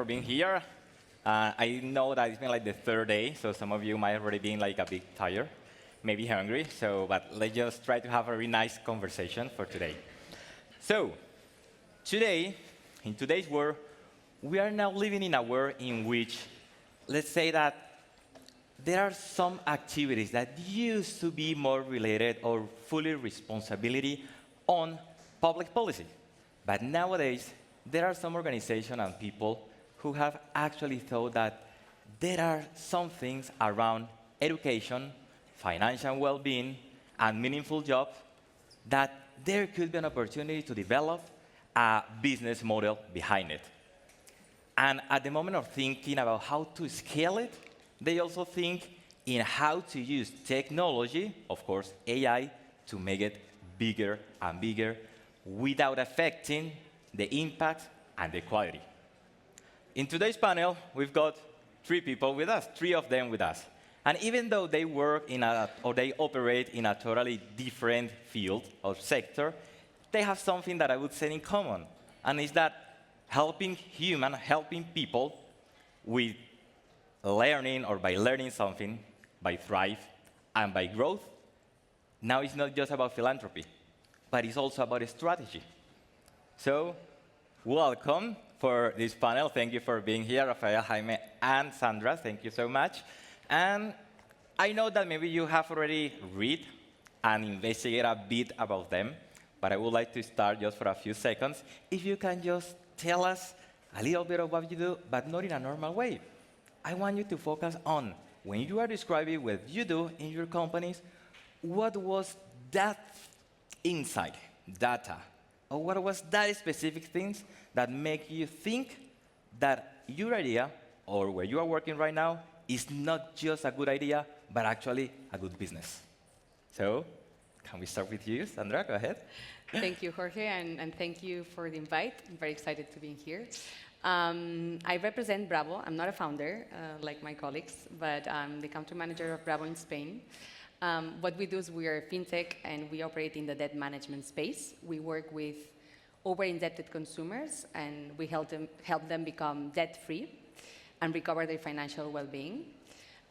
for being here. I know that it's been like the third day, so some of you might already been like a bit tired, maybe hungry. But let's just try to have a really nice conversation for today. So, today, in today's world, we are now living in a world in which, let's say that there are some activities that used to be more related or fully responsibility on public policy. But nowadays, there are some organizations and people who have actually thought that there are some things around education, financial well-being, and meaningful jobs that there could be an opportunity to develop a business model behind it. And at the moment of thinking about how to scale it, they also think in how to use technology, of course, AI, to make it bigger and bigger without affecting the impact and the quality. In today's panel, we've got three people with us, three of them with us. And even though they work or they operate in a totally different field or sector, they have something that I would say in common. And it's that helping people with learning or by learning something, by thrive, and by growth, now it's not just about philanthropy, but it's also about a strategy. So, welcome for this panel. Thank you for being here, Rafael, Jaime, and Sandra. Thank you so much. And I know that maybe you have already read and investigated a bit about them, but I would like to start just for a few seconds. If you can just tell us a little bit of what you do, but not in a normal way. I want you to focus on, when you are describing what you do in your companies, what was that insight, data, or what was that specific things that make you think that your idea, or where you are working right now, is not just a good idea, but actually a good business. So, can we start with you, Sandra? Go ahead. Thank you, Jorge, and thank you for the invite. I'm very excited to be here. I represent Bravo. I'm not a founder, like my colleagues, but I'm the country manager of Bravo in Spain. What we do is we are fintech, and we operate in the debt management space. We work with over-indebted consumers, and we help them become debt-free and recover their financial well-being.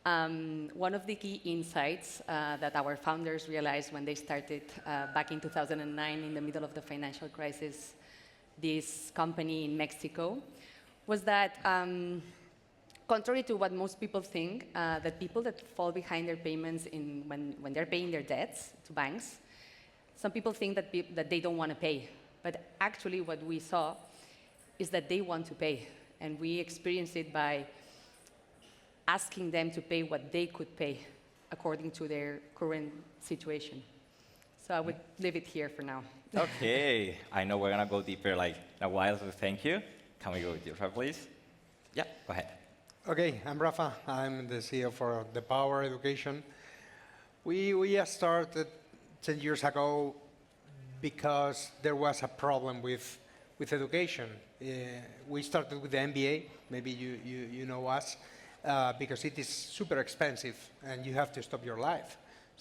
One of the key insights that our founders realized when they started back in 2009, in the middle of the financial crisis, this company in Mexico, was that, contrary to what most people think, that people that fall behind their payments when they're paying their debts to banks, some people think that they don't want to pay. But actually what we saw is that they want to pay. And we experienced it by asking them to pay what they could pay according to their current situation. So I would leave it here for now. Okay, I know we're gonna go deeper like in a while, so thank you. Can we go with you, Rafa, please? Yeah, go ahead. Okay, I'm Rafa. I'm the CEO for The Power Education. We started 10 years ago because there was a problem with education. We started with the MBA, maybe you know us, because it is super expensive and you have to stop your life.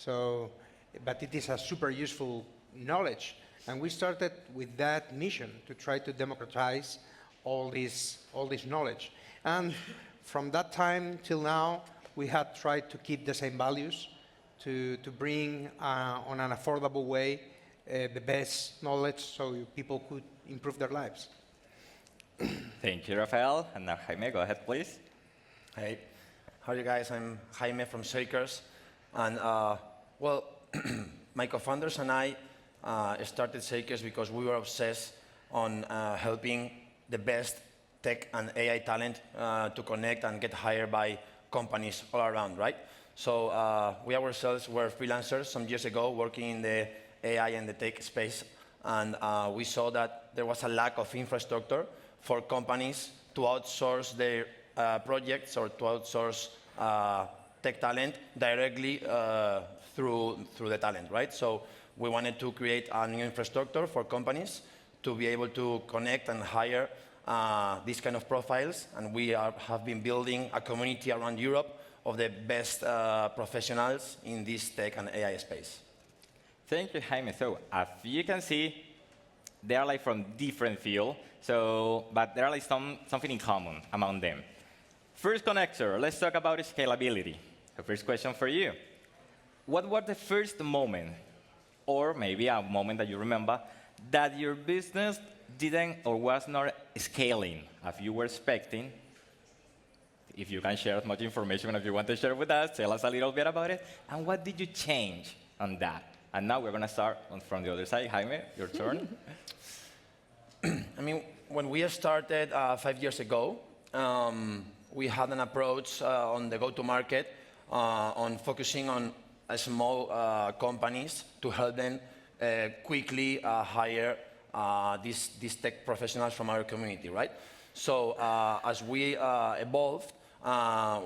But it is a super useful knowledge. And we started with that mission to try to democratize all this knowledge. And from that time till now, we have tried to keep the same values, to bring on an affordable way the best knowledge so people could improve their lives. Thank you, Rafael. And now Jaime, go ahead, please. Hey, how are you guys? I'm Jaime from Shakers. And well, my co-founders and I started Shakers because we were obsessed on helping the best tech and AI talent to connect and get hired by companies all around, right? So we ourselves were freelancers some years ago working in the AI and the tech space. And we saw that there was a lack of infrastructure for companies to outsource their projects or to outsource tech talent directly through the talent, right? So we wanted to create a new infrastructure for companies to be able to connect and hire these kind of profiles. And we have been building a community around Europe of the best professionals in this tech and AI space. Thank you, Jaime. So as you can see, they are like from different field, so, but there are like something in common among them. First connector, let's talk about scalability. The first question for you. What was the first moment, or maybe a moment that you remember, that your business didn't or was not scaling as you were expecting? If you can share as much information as you want to share with us, tell us a little bit about it. And what did you change on that? And now we're going to start from the other side. Jaime, your turn. I mean, when we started 5 years ago, we had an approach on the go-to-market on focusing on small companies to help them quickly hire these tech professionals from our community, right? So as we evolved,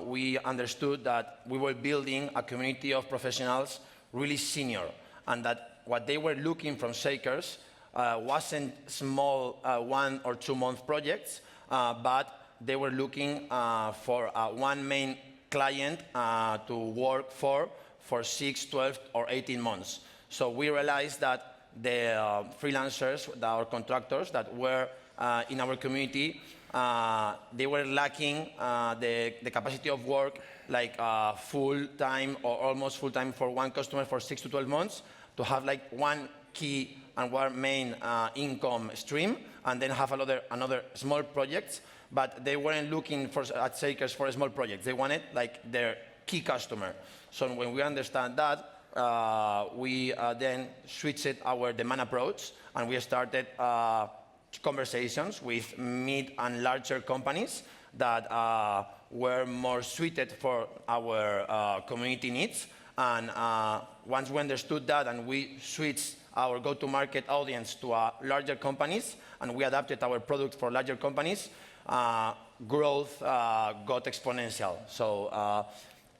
we understood that we were building a community of professionals really senior, and that what they were looking from Shakers wasn't small 1 or 2 month projects, but they were looking for one main client to work for 6, 12, or 18 months. So we realized that the freelancers, our contractors that were in our community, they were lacking the capacity of work like full-time or almost full-time for one customer for 6 to 12 months, to have like one key and one main income stream, and then have another small projects. But they weren't looking at Shakers for small projects. They wanted like their key customer. So when we understand that, we then switched our demand approach, and we started conversations with mid and larger companies that were more suited for our community needs. And once we understood that, and we switched our go-to-market audience to larger companies, and we adapted our product for larger companies, growth got exponential. So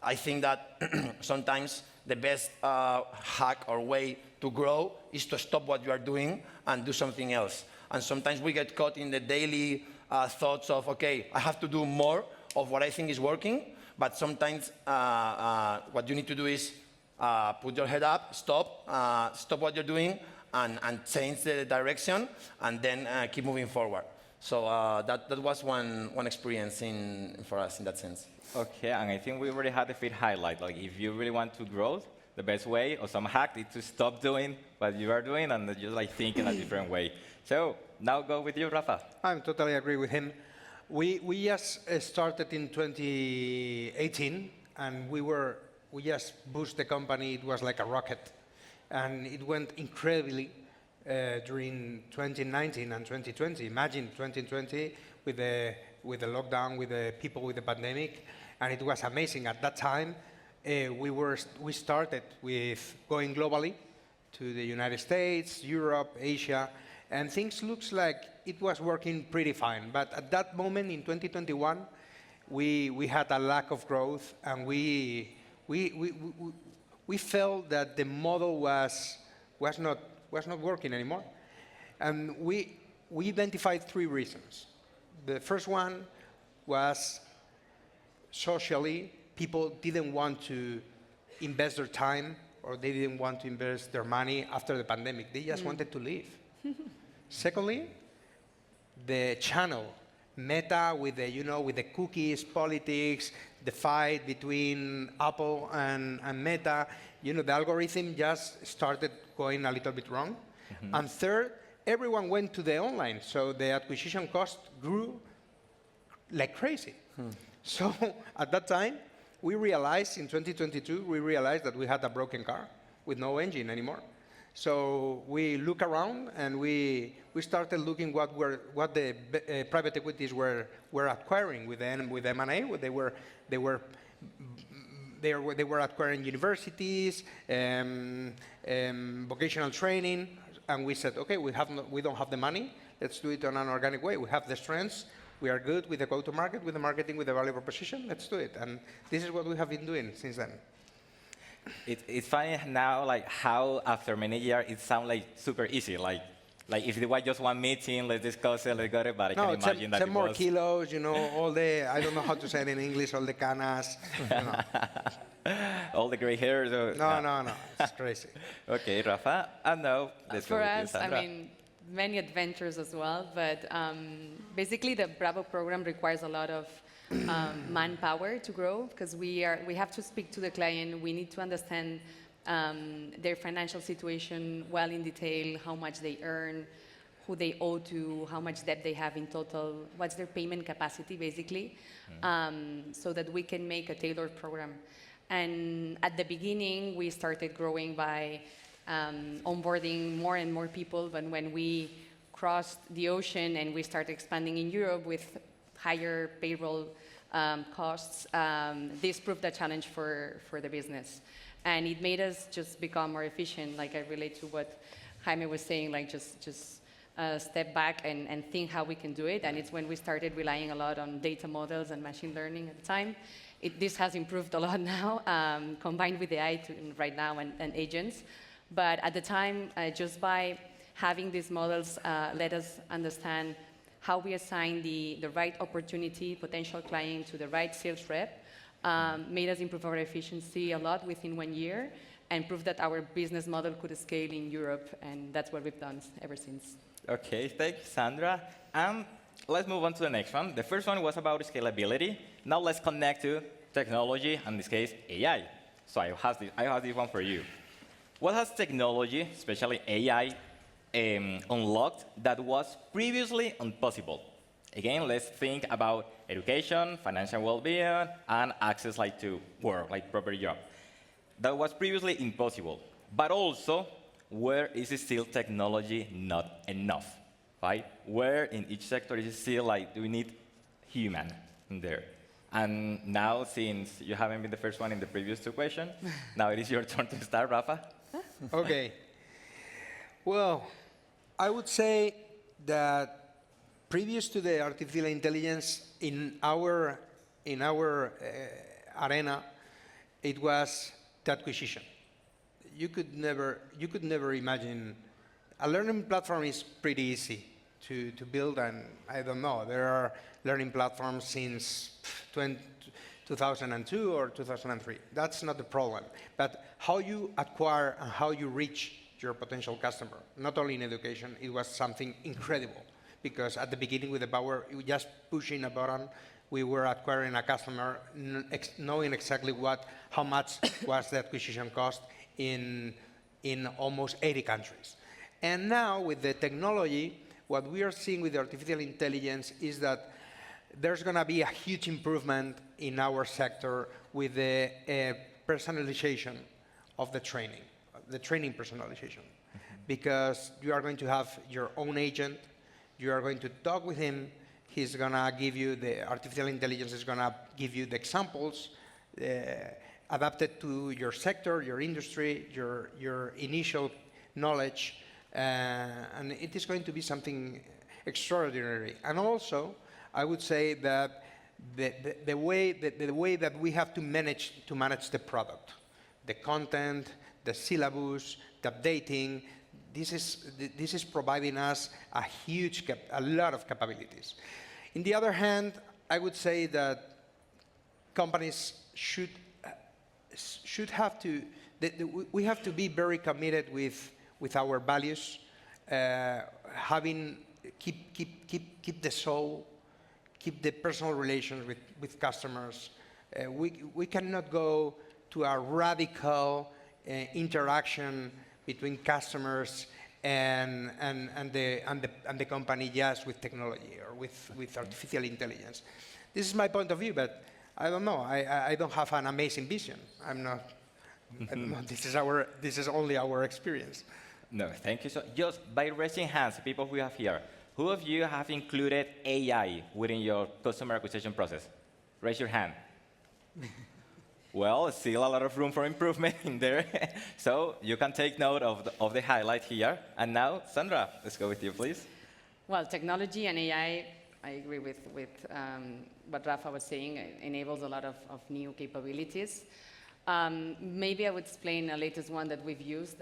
I think that sometimes the best hack or way to grow is to stop what you are doing and do something else. And sometimes we get caught in the daily thoughts of, okay, I have to do more of what I think is working, but sometimes what you need to do is put your head up, stop what you're doing, and change the direction, and then keep moving forward. So that was one experience for us in that sense. Okay, and I think we already had the fit highlight. Like, if you really want to grow, the best way or some hack is to stop doing what you are doing and just like think in a different way. So now go with you, Rafa. I totally agree with him. We just started in 2018, and we just boosted the company. It was like a rocket, and it went incredibly during 2019 and 2020. Imagine 2020 with the lockdown, with the people with the pandemic, and it was amazing. At that time, we started with going globally to the United States, Europe, Asia, and things looks like it was working pretty fine. But at that moment in 2021, we had a lack of growth, and we felt that the model was not working anymore. And we identified 3 reasons. The first one was socially, people didn't want to invest their time, or they didn't want to invest their money after the pandemic. They just wanted to leave. Secondly, the channel, Meta with the cookies, politics, the fight between Apple and Meta, the algorithm just started going a little bit wrong. And third, everyone went to the online, so the acquisition cost grew like crazy. So at that time, we realized in 2022, that we had a broken car with no engine anymore. So we look around, and we started looking what the private equities were acquiring with M&A. They were acquiring universities, vocational training, and we said, okay, we don't have the money. Let's do it on an organic way. We have the strengths. We are good with the go-to-market, with the marketing, with the value proposition. Let's do it. And this is what we have been doing since then. It's funny now, like how after many years it sounds like super easy. Like if it was just one meeting, let's discuss it, let's go it. But I can imagine that 10 it more was kilos, all the, I don't know how to say it in English, all the canas. all the gray hairs. No, it's crazy. Okay, Rafa, and now let's go For with you, us, I Sandra. mean, many adventures as well. But basically, the Bravo program requires a lot of manpower to grow because we have to speak to the client. We need to understand their financial situation well in detail, how much they earn, who they owe to, how much debt they have in total, what's their payment capacity, basically, so that we can make a tailored program. And at the beginning, we started growing by onboarding more and more people. But when we crossed the ocean and we started expanding in Europe with higher payroll costs, this proved a challenge for the business. And it made us just become more efficient. Like I relate to what Jaime was saying, like just step back and think how we can do it. And it's when we started relying a lot on data models and machine learning at the time. This has improved a lot now, combined with AI right now and agents. But at the time, just by having these models let us understand how we assign the right opportunity, potential client to the right sales rep, made us improve our efficiency a lot within 1 year and prove that our business model could scale in Europe. And that's what we've done ever since. Okay, thank you, Sandra. Let's move on to the next one. The first one was about scalability. Now let's connect to technology, in this case, AI. So I have this one for you. What has technology, especially AI, unlocked that was previously impossible? Again, let's think about education, financial well-being, and access to work, like proper job. That was previously impossible. But also, where is still technology not enough, right? Where in each sector is it still do we need human in there? And now, since you haven't been the first one in the previous two questions, now it is your turn to start, Rafa. Okay. Well, I would say that previous to the artificial intelligence in our arena, it was the acquisition. You could never imagine. A learning platform is pretty easy to build, and I don't know, there are learning platforms since 2002 or 2003. That's not the problem. But how you acquire and how you reach your potential customer, not only in education, it was something incredible. Because at the beginning with the Power, just pushing a button, we were acquiring a customer, knowing exactly how much was the acquisition cost in almost 80 countries. And now with the technology, what we are seeing with the artificial intelligence is that there's going to be a huge improvement in our sector with the personalization of the training personalization. Because you are going to have your own agent, you are going to talk with him, he's going to give you, the artificial intelligence is going to give you the examples adapted to your sector, your industry, your initial knowledge, and it is going to be something extraordinary. And also, I would say that the way that we have to manage the product, the content, the syllabus, the updating, this is providing us a lot of capabilities. On the other hand, I would say that companies should have to, we have to be very committed with our values, keep the soul, keep the personal relations with customers. We cannot go to a radical interaction between customers and the company just with technology or with artificial intelligence. This is my point of view, but I don't know. I don't have an amazing vision. I'm not. I don't know. This is only our experience. No, thank you. So just by raising hands, people who have here, who of you have included AI within your customer acquisition process? Raise your hand. Well, still a lot of room for improvement in there. So you can take note of the highlight here. And now, Sandra, let's go with you, please. Well, technology and AI, I agree with what Rafa was saying, it enables a lot of new capabilities. Maybe I would explain the latest one that we've used.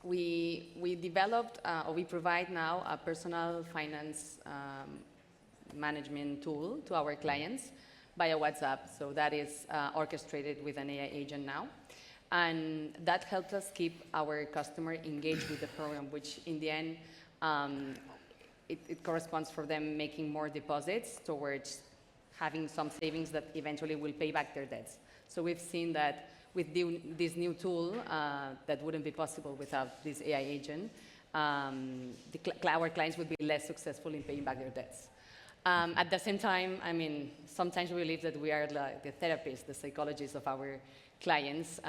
We developed, or we provide now, a personal finance management tool to our clients via WhatsApp. So that is orchestrated with an AI agent now. And that helps us keep our customer engaged with the program, which in the end, it corresponds for them making more deposits towards having some savings that eventually will pay back their debts. So we've seen that with this new tool, that wouldn't be possible without this AI agent, our clients would be less successful in paying back their debts. At the same time, I mean, sometimes we believe that we are like the therapists, the psychologists of our clients.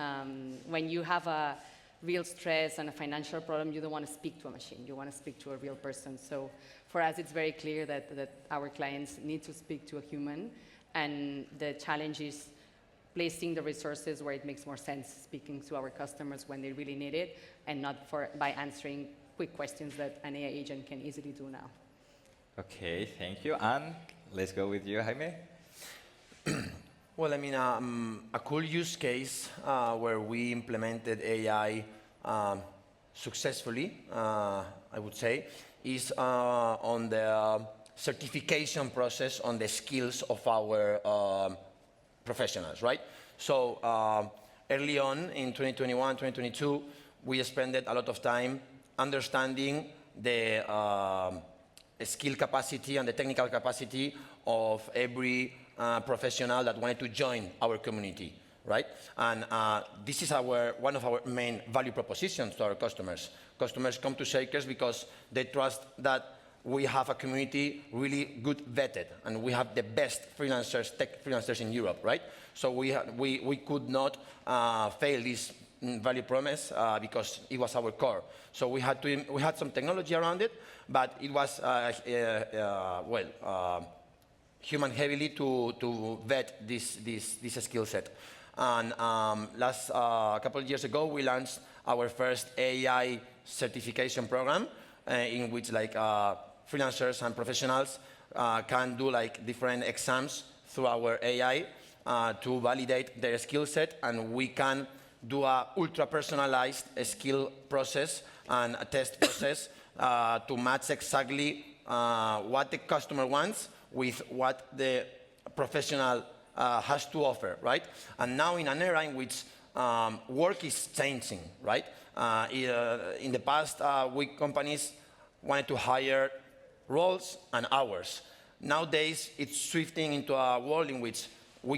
When you have a real stress and a financial problem, you don't want to speak to a machine. You want to speak to a real person. So for us, it's very clear that our clients need to speak to a human. And the challenge is placing the resources where it makes more sense, speaking to our customers when they really need it, and not by answering quick questions that an AI agent can easily do now. Okay, thank you. And let's go with you, Jaime. Well, I mean, a cool use case where we implemented AI successfully, I would say, is on the certification process on the skills of our professionals, right? So early on in 2021, 2022, we spent a lot of time understanding the skill capacity and the technical capacity of every professional that wanted to join our community, right? And this is one of our main value propositions to our customers. Customers come to Shakers because they trust that we have a community really good vetted, and we have the best freelancers, tech freelancers in Europe, right? So we could not fail this value promise because it was our core. So we had some technology around it, but it was human heavily to vet this skill set. And last couple of years ago, we launched our first AI certification program in which freelancers and professionals can do different exams through our AI to validate their skill set, and we can do a ultra-personalized skill process and a test process to match exactly what the customer wants with what the professional has to offer, right? And now in an era in which work is changing, right? In the past, companies wanted to hire roles and hours. Nowadays, it's shifting into a world in which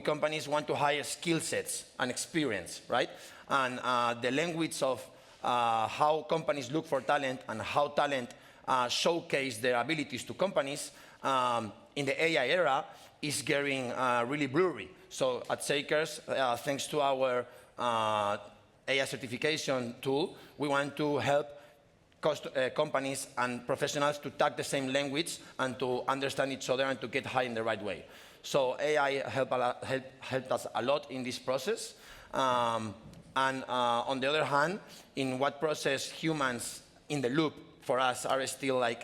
companies want to hire skill sets and experience, right? And the language of how companies look for talent and how talent showcase their abilities to companies in the AI era is getting really blurry. So at Shakers, thanks to our AI certification tool, we want to help companies and professionals to talk the same language and to understand each other and to get hired in the right way. So AI helped us a lot in this process. And on the other hand, in what process humans in the loop for us are still a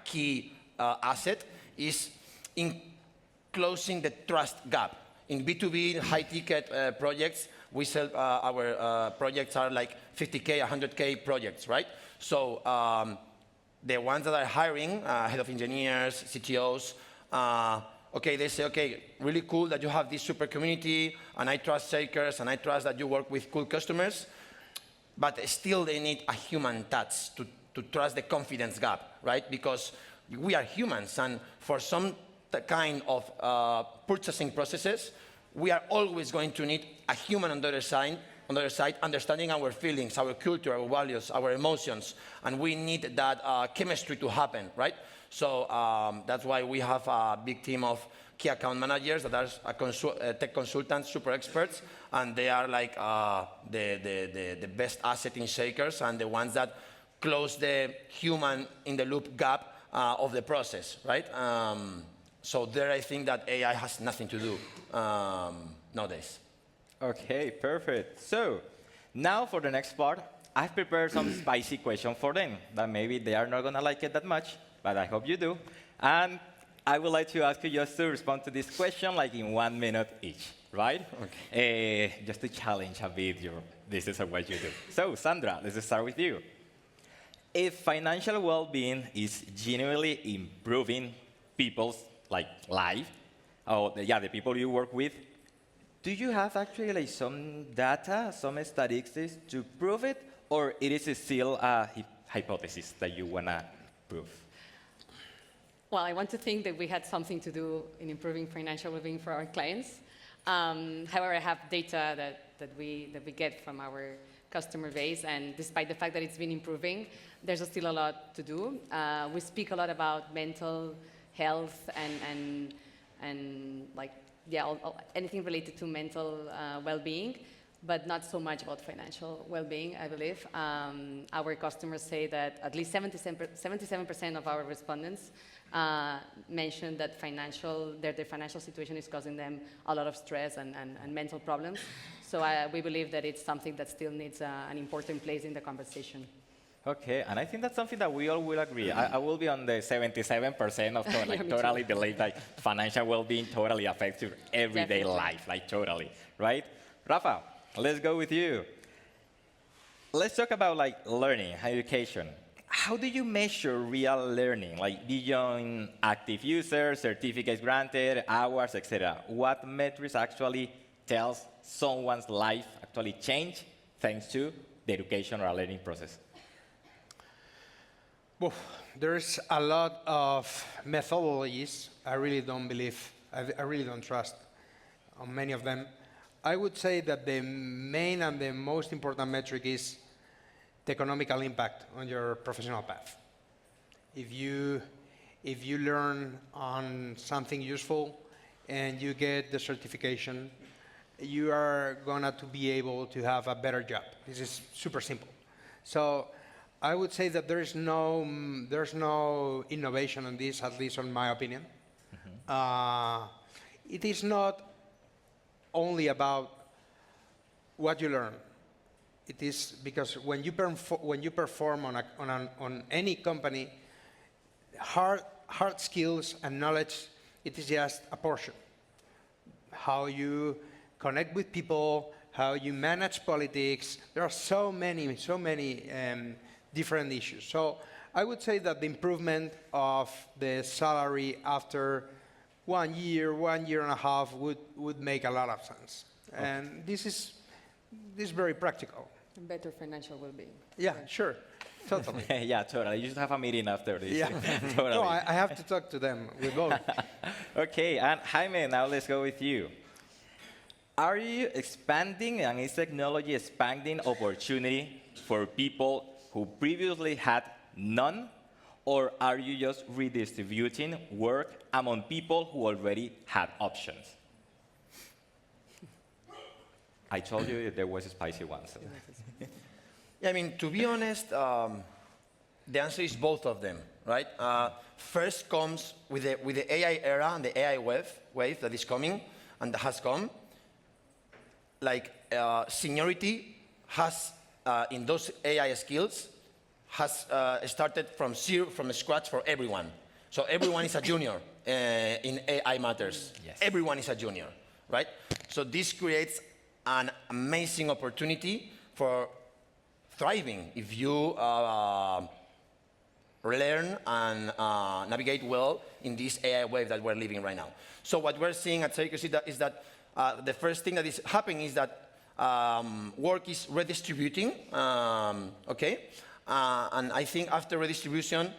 key asset is in closing the trust gap. In B2B high-ticket projects, we sell our projects are 50K, 100K projects, right? So the ones that are hiring, head of engineers, CTOs, they say, okay, really cool that you have this super community, and I trust Shakers, and I trust that you work with cool customers, but still they need a human touch to trust the confidence gap, right? Because we are humans, and for some kind of purchasing processes, we are always going to need a human on the other side, understanding our feelings, our culture, our values, our emotions, and we need that chemistry to happen, right? So that's why we have a big team of key account managers that are tech consultants, super experts, and they are the best asset in Shakers and the ones that close the human in the loop gap of the process, right? So there I think that AI has nothing to do nowadays. Okay, perfect. So now for the next part, I've prepared some spicy questions for them that maybe they are not going to like it that much, but I hope you do. And I would like to ask you just to respond to this question in 1 minute each, right? Okay. Just to challenge a bit this is what you do. So Sandra, let's start with you. If financial well-being is genuinely improving people's life, the people you work with, do you have actually like some data, some statistics to prove it, or it is still a hypothesis that you wanna prove? Well, I want to think that we had something to do in improving financial well-being for our clients. However, I have data that we get from our customer base, and despite the fact that it's been improving, there's still a lot to do. We speak a lot about mental health and like, yeah, anything related to mental well-being, but not so much about financial well-being, I believe. Our customers say that at least 77% of our respondents mentioned that their financial situation is causing them a lot of stress and mental problems. So we believe that it's something that still needs an important place in the conversation. Okay, and I think that's something that we all will agree. I will be on the 77% of like totally believe that financial well-being totally affects your everyday Definitely. life, like totally, right? Rafa, let's go with you. Let's talk about like learning, education. How do you measure real learning, like beyond active users, certificates granted, hours, etc.? What metrics actually tells someone's life actually changed thanks to the education or learning process? Well, there's a lot of methodologies. I really don't trust on many of them. I would say that the main and the most important metric is the economical impact on your professional path. If you learn on something useful and you get the certification, you are gonna to be able to have a better job. This is super simple. So I would say that there's no innovation on this, at least in my opinion. It is not only about what you learn. It is because when you perform on any company, hard skills and knowledge, it is just a portion. How you connect with people, how you manage politics. There are so many different issues. So I would say that the improvement of the salary after 1 year, 1.5 years would make a lot of sense. Okay. And this is very practical. Better financial well-being. Yeah, sure. Totally. Yeah, totally. You should have a meeting after this. Yeah. Totally. No, I have to talk to them. We both. Okay, and Jaime, now let's go with you. Are you expanding, and is technology expanding opportunity for people who previously had none, or are you just redistributing work among people who already had options? I told you there was a spicy one. So. Yeah, I mean, to be honest, the answer is both of them, right? First comes with the AI era and the AI wave that is coming and that has come. Like seniority has in those AI skills has started from scratch for everyone. So everyone is a junior in AI matters. Yes. Everyone is a junior, right? So this creates an amazing opportunity for thriving if you learn and navigate well in this AI wave that we're living right now. So what we're seeing at Circus is that the first thing that is happening is that work is redistributing, okay? And I think after redistribution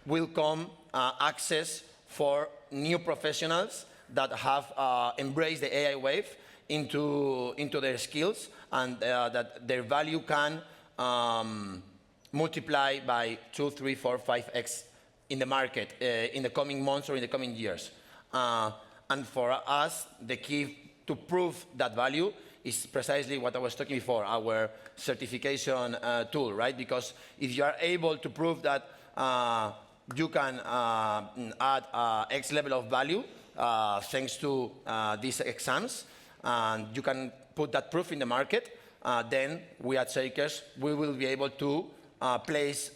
will come access for new professionals that have embraced the AI wave into their skills, and that their value can multiply by 2, 3, 4, 5x in the market in the coming months or in the coming years. And for us, the key to prove that value is precisely what I was talking before, our certification tool, right? Because if you are able to prove that you can add X level of value thanks to these exams, and you can put that proof in the market, then we at Shakers, we will be able to place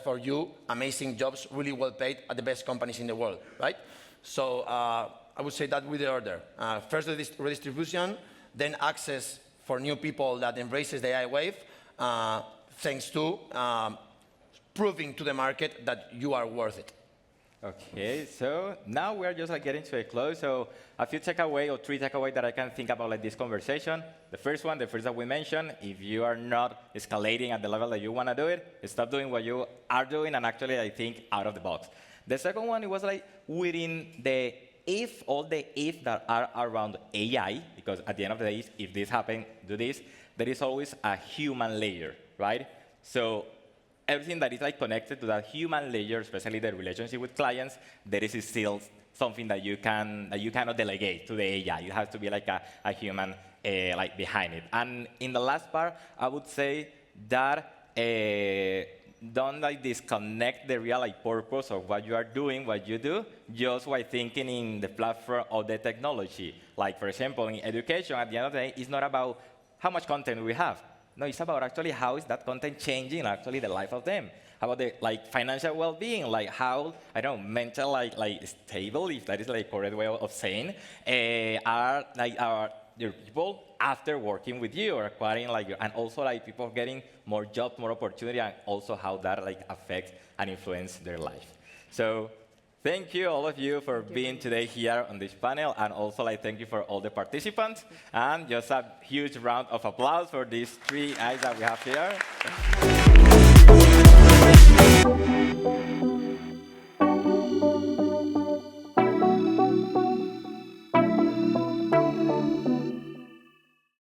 for you amazing jobs, really well paid at the best companies in the world, right? So I would say that with the order. First redistribution, then access for new people that embraces the AI wave, thanks to proving to the market that you are worth it. Okay, so now we're just like getting to a close. So a few takeaway or three takeaway that I can think about like this conversation. The first one, the first that we mentioned, if you are not escalating at the level that you want to do it, stop doing what you are doing and actually I think out of the box. The second one, it was like within the if, all the if that are around AI, because at the end of the day, if this happens, do this, there is always a human layer, right? So everything that is like connected to that human layer, especially the relationship with clients, there is still something that you cannot delegate to the AI. It has to be like a human like behind it. And in the last part, I would say that don't like disconnect the real like purpose of what you are doing, what you do, just by thinking in the platform of the technology. Like for example, in education, at the end of the day, it's not about how much content we have. No, it's about actually how is that content changing actually the life of them. How about the like financial well-being, like how I don't know mental like stable, if that is like correct way of saying, are your people after working with you or acquiring like and also like people getting more jobs, more opportunity, and also how that like affects and influence their life. So thank you, all of you, for being today here on this panel, and also like thank you for all the participants, and just a huge round of applause for these three guys that we have here.